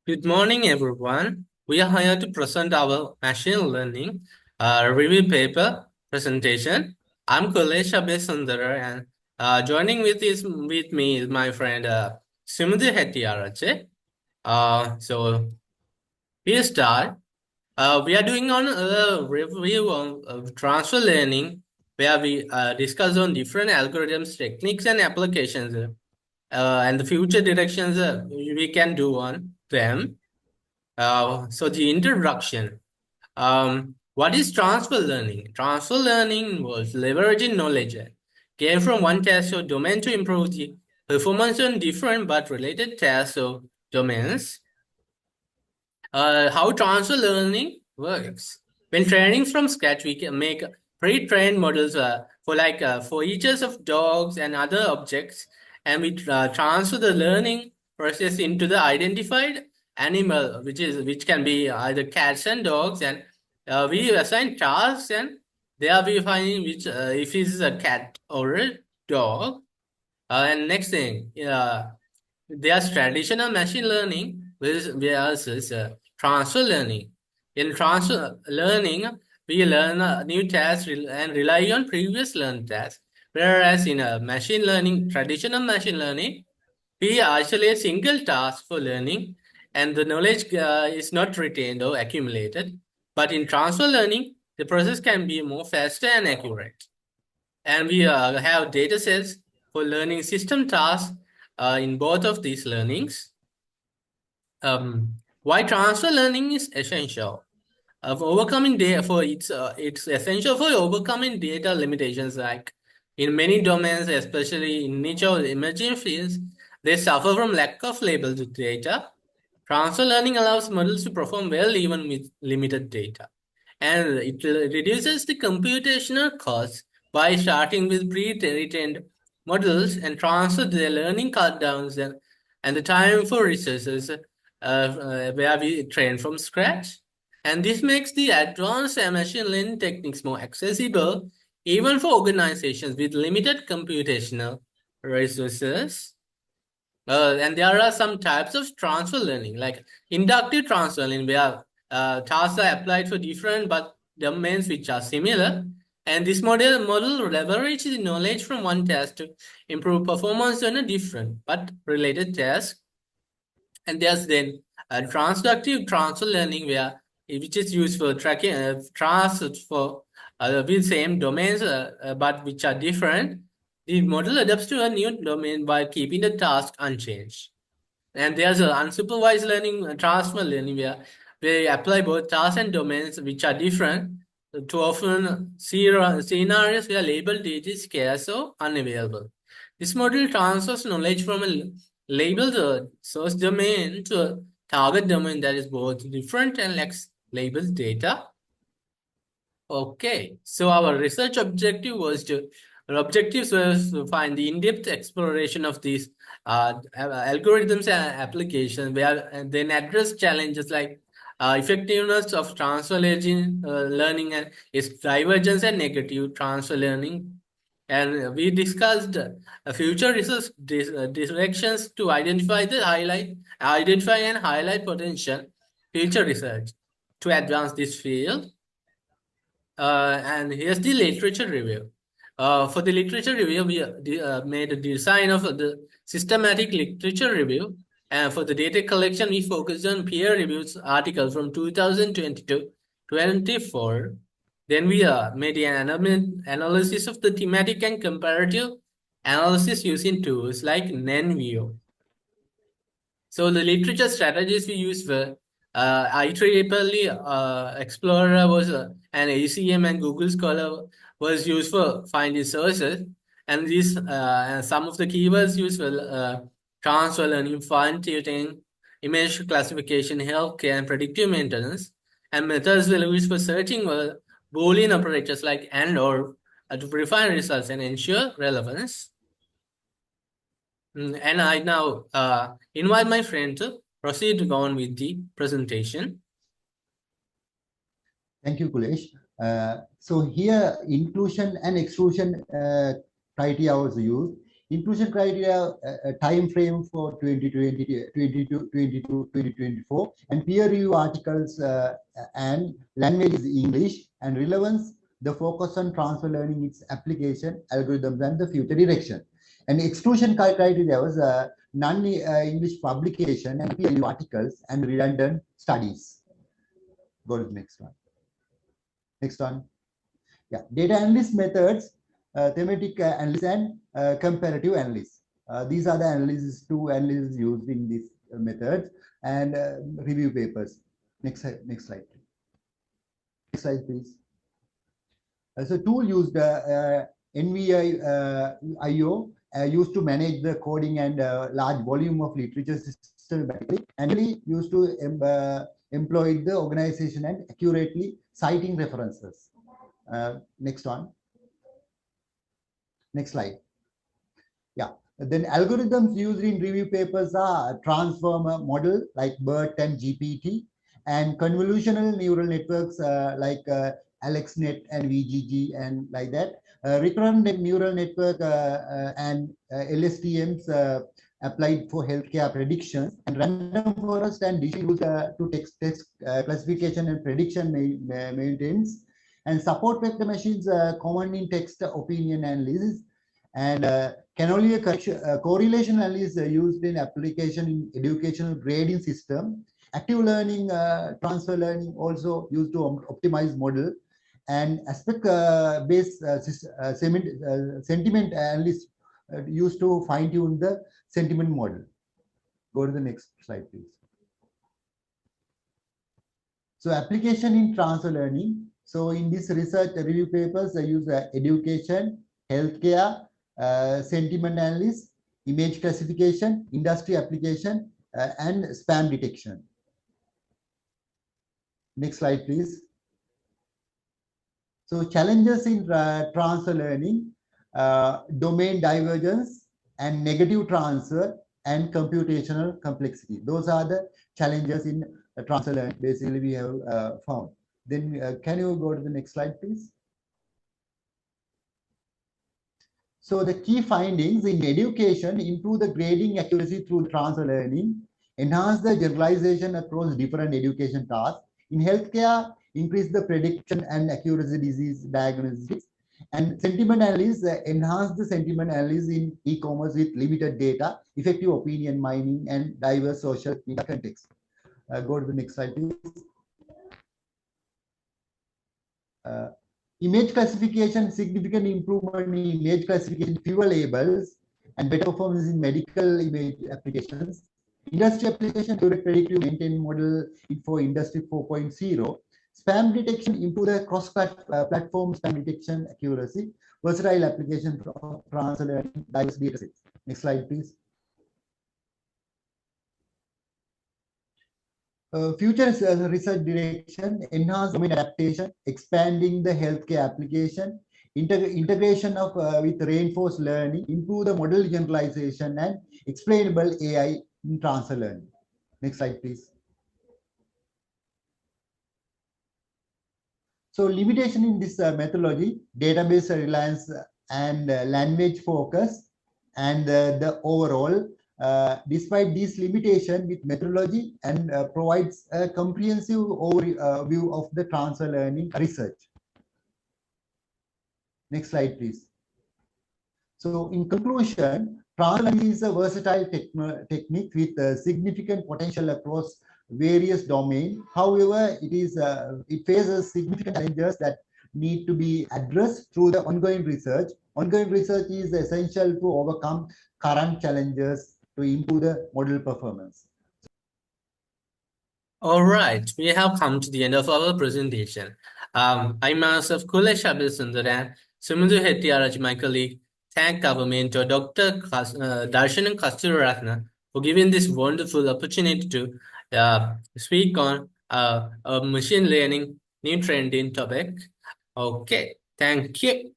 Good morning, everyone. We are here to present our machine learning review paper presentation. I'm Kulesh Abesundara, and joining with me is my friend Simudhi Hettiarache. So here start. We are doing on a review of transfer learning, where we discuss on different algorithms, techniques, and applications, and the future directions we can do on them. So the introduction. What is transfer learning? Transfer learning involves leveraging knowledge gained from one task or domain to improve the performance on different but related tasks or domains. How transfer learning works. When training from scratch, we can make pre-trained models for eaches of dogs and other objects, and we transfer the learning process into the identified animal, which can be either cats and dogs, and we assign tasks, and there we find which if it's a cat or a dog. And next thing, there's traditional machine learning versus transfer learning. In transfer learning, we learn a new task and rely on previous learned tasks. Whereas in a machine learning, traditional machine learning, we isolate single task for learning, and the knowledge is not retained or accumulated. But in transfer learning, the process can be more faster and accurate. And we have data sets for learning system tasks in both of these learnings. Why transfer learning is essential? Of overcoming data for it's essential for overcoming data limitations. Like in many domains, especially in niche or emerging fields, they suffer from lack of labeled data. Transfer learning allows models to perform well even with limited data, and it reduces the computational costs by starting with pre-trained models and transfer the learning cut downs and the time for resources where we train from scratch. And this makes the advanced machine learning techniques more accessible even for organizations with limited computational resources. And there are some types of transfer learning, like inductive transfer learning, where tasks are applied for different but domains which are similar. And this model leverages the knowledge from one task to improve performance on a different but related task. And there's then a transductive transfer learning, which is used for tracking tasks for with same domains but which are different. The model adapts to a new domain while keeping the task unchanged. And there's an unsupervised learning, transfer learning, where we apply both tasks and domains which are different to often scenarios where labeled data is scarce or unavailable. This model transfers knowledge from a labeled source domain to a target domain that is both different and lacks labeled data. Okay, so our research objectives was to find the in-depth exploration of these algorithms and applications, where and then address challenges like effectiveness of transfer learning and its divergence and negative transfer learning. And we discussed future research directions to identify and highlight potential future research to advance this field. And here's the literature review. For the literature review, we made a design of the systematic literature review. And for the data collection, we focused on peer-reviewed articles from 2022-24. Then we made an analysis of the thematic and comparative analysis using tools like NNView. So the literature strategies we used were IEEE Explorer was and ACM and Google Scholar was used for finding sources, and these some of the keywords used were transfer learning, fine tuning, image classification, healthcare, and predictive maintenance. And methods were used for searching were Boolean operators like and or to refine results and ensure relevance. And I now invite my friend to proceed on with the presentation. Thank you, Kulesh. So here inclusion and exclusion criteria was used. Inclusion criteria, a time frame for 2022-2024, and peer review articles and language is English, and relevance, the focus on transfer learning, its application, algorithms, and the future direction. And exclusion criteria was non-English publication and peer review articles and redundant studies. Go to the next one. Next one. Yeah, data analysis methods, thematic analysis and comparative analysis. These are the two analyses used in this method, and review papers. Next slide. Next slide, please. So tool used NVIO used to manage the coding and large volume of literature systematically, and really used to employ the organization and accurately citing references. Next one. Next slide. Yeah. Then algorithms used in review papers are transformer model like BERT and GPT, and convolutional neural networks like AlexNet and VGG and like that. Recurrent neural network and LSTMs applied for healthcare predictions, and random forest and dish used to text classification and prediction maintenance, and support vector machines common in text opinion analysis, and Canonical correlation analysis used in application in educational grading system. Active learning, transfer learning also used to optimize model, and aspect-based sentiment analysis used to fine-tune the sentiment model. Go to the next slide, please. So application in transfer learning. So in this research review papers, I use education, healthcare, sentiment analysis, image classification, industry application, and spam detection. Next slide, please. So challenges in transfer learning, domain divergence and negative transfer and computational complexity. Those are the challenges in transfer learning basically we have found. Then can you go to the next slide, please? So the key findings in education: improve the grading accuracy through transfer learning, enhance the generalization across different education tasks. In healthcare, increase the prediction and accuracy disease diagnosis. And sentiment analysis, enhance the sentiment analysis in e-commerce with limited data, effective opinion mining, and diverse social media context. Go to the next slide, please. Image classification, significant improvement in image classification, fewer labels, and better performance in medical image applications. Industry application, predictive maintain model for Industry 4.0. Spam detection, improve the cross-platform spam detection accuracy. Versatile application for transfer learning, diverse datasets. Next slide, please. Future research direction: enhance domain adaptation, expanding the healthcare application, integration of with reinforced learning, improve the model generalization, and explainable AI in transfer learning. Next slide, please. So limitation in this methodology: database reliance and language focus, and the overall. Despite these limitations with methodology, and provides a comprehensive overview of the transfer learning research. Next slide, please. So in conclusion, transfer learning is a versatile technique with significant potential across various domains. However, it faces significant challenges that need to be addressed through the ongoing research. Ongoing research is essential to overcome current challenges to improve the model performance. All right, we have come to the end of our presentation. I'm myself Kulesh Abhisundaran, Sumandu Hettiaraj, my colleague. Thank our mentor, Dr. Darshan Kasturaratne, for giving this wonderful opportunity to speak on a machine learning new trending topic. Okay, thank you.